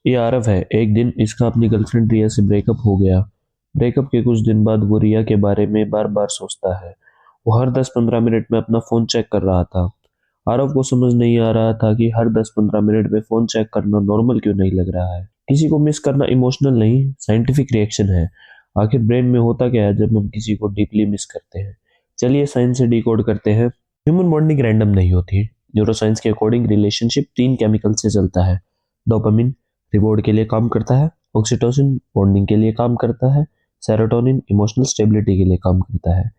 ये आरव है। एक दिन इसका अपनी गर्लफ्रेंड रिया से ब्रेकअप हो गया। ब्रेकअप के कुछ दिन बाद वो रिया के बारे में बार बार सोचता है। वो हर 10-15 मिनट में अपना फोन चेक कर रहा था। आरव को समझ नहीं आ रहा था कि हर 10-15 मिनट में फोन चेक करना नॉर्मल क्यों नहीं लग रहा है। किसी को मिस करना इमोशनल नहीं, साइंटिफिक रिएक्शन है। आखिर ब्रेन में होता क्या है जब हम किसी को डीपली मिस करते हैं? चलिए साइंस से डिकोड करते हैं। ह्यूमन बॉन्डिंग रैंडम नहीं होती। न्यूरोसाइंस के अकॉर्डिंग रिलेशनशिप 3 केमिकल से चलता है। डोपामिन रिवॉर्ड के लिए काम करता है, ऑक्सीटोसिन बॉन्डिंग के लिए काम करता है, सेरोटोनिन इमोशनल स्टेबिलिटी के लिए काम करता है।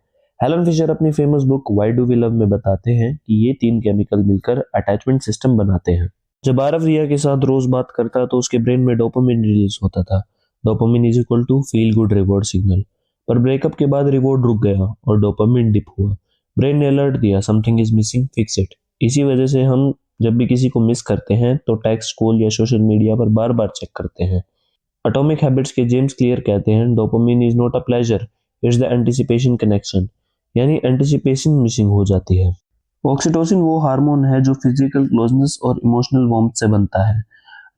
हेलन फिशर अपनी famous book why do we love में बताते हैं कि ये 3 केमिकल मिलकर अटैचमेंट सिस्टम बनाते हैं। जब आरव रिया के साथ रोज बात करता तो उसके ब्रेन में डोपामिन रिलीज होता था। Dopamine is equal to feel good reward signal. पर ब्रेकअप के बाद रिवॉर्ड रुक गया और डोपामिन डिप हुआ। ब्रेन ने अलर्ट दिया, something is missing, fix it. इसी वजह से हम जब भी किसी को मिस करते हैं तो टेक्स्ट, कॉल या सोशल मीडिया पर बार बार चेक करते हैं। एटॉमिक हैबिट्स के जेम्स क्लियर कहते हैं, dopamine is not a pleasure, it's the anticipation connection. यानी एंटिसिपेशन मिसिंग हो जाती है। ऑक्सीटोसिन वो हार्मोन है जो फिजिकल क्लोजनेस और इमोशनल वार्मथ से बनता है।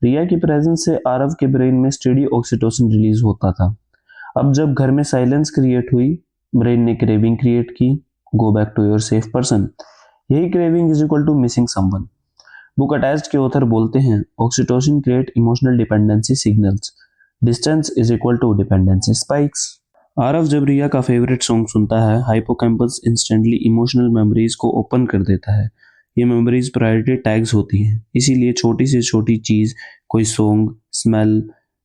रिया की प्रेजेंस से आरव के ब्रेन में स्टेडी ऑक्सीटोसिन रिलीज होता था। अब जब घर में साइलेंस क्रिएट हुई, ब्रेन ने क्रेविंग क्रिएट की, go back to your safe person. यही craving is equal to missing someone. Book Attached के ऑथर बोलते हैं, oxytocin create emotional dependency signals, distance is equal to dependency spikes. Aarav जब रिया का favourite song सुनता है, हाइपोकैम्पस इंस्टेंटली इमोशनल मेमोरीज को open कर देता है। ये मेमोरीज प्रायोरिटी टैग्स होती हैं, इसीलिए छोटी से छोटी चीज, कोई सॉन्ग, स्मेल,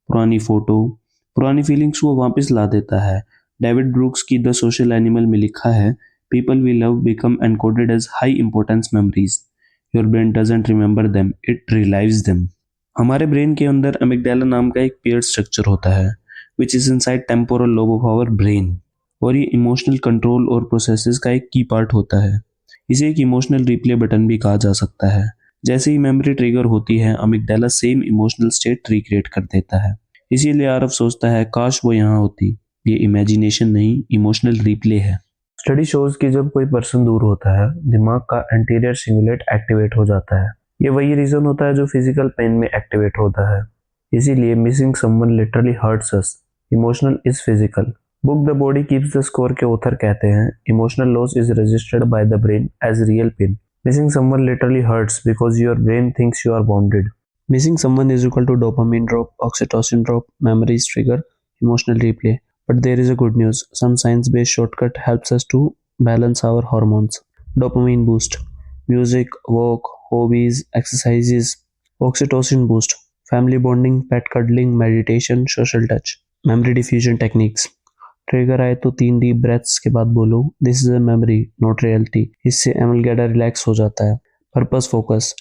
पुरानी फोटो, पुरानी फीलिंग्स को वापस ला देता है। डेविड ब्रूक्स की द सोशल एनिमल में लिखा है, people we love become encoded as high importance memories. Your brain doesn't remember them, it relives them. हमारे ब्रेन के अंदर अमिगडाला नाम का एक पेयर्ड स्ट्रक्चर होता है, which is inside temporal lobe of our brain, और ये इमोशनल कंट्रोल और प्रोसेसेस का एक की पार्ट होता है। इसे एक इमोशनल रिप्ले बटन भी कहा जा सकता है। जैसे ही मेमोरी ट्रिगर होती है, amygdala same emotional state recreate कर देता है। इसीलिए आरव सोचता है, काश वो यहाँ होती। ये इमेजिनेशन नहीं, इमोशनल रिप्ले है। स्टडी शोज कि जब कोई पर्सन दूर होता है, दिमाग का एंटीरियर सिमुलेट एक्टिवेट हो जाता है। ये वही रीजन होता है जो फिजिकल पेन में एक्टिवेट होता है। इसीलिए missing someone literally hurts us. Emotional is physical. Book the body keeps the score के ऑथर कहते हैं, emotional loss is registered by the brain as real pain. Missing someone literally hurts because your brain thinks you are bounded. Missing someone is equal to dopamine drop, oxytocin drop, memories trigger, emotional replay. But there is a good news. Some science-based shortcut helps us to balance our hormones. Dopamine boost, music, walk, hobbies, exercises. Oxytocin boost, family bonding, pet cuddling, meditation, social touch. Memory diffusion techniques. Trigger आए तो 3 deep breaths के बाद बोलो, this is a memory not reality. इससे amygdala relax हो जाता है। Purpose focus,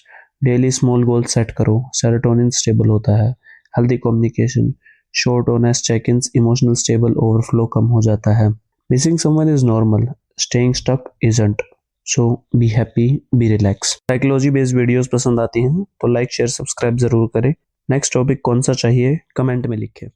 daily small goal set करो, सेरोटोनिन स्टेबल होता है। Healthy communication, short honest check-ins, emotional stable overflow कम हो जाता है। Missing someone is normal, staying stuck isn't. So be happy, be relax. Psychology based videos पसंद आती हैं तो लाइक, शेयर, सब्सक्राइब जरूर करें। नेक्स्ट टॉपिक कौन सा चाहिए कमेंट में लिखें।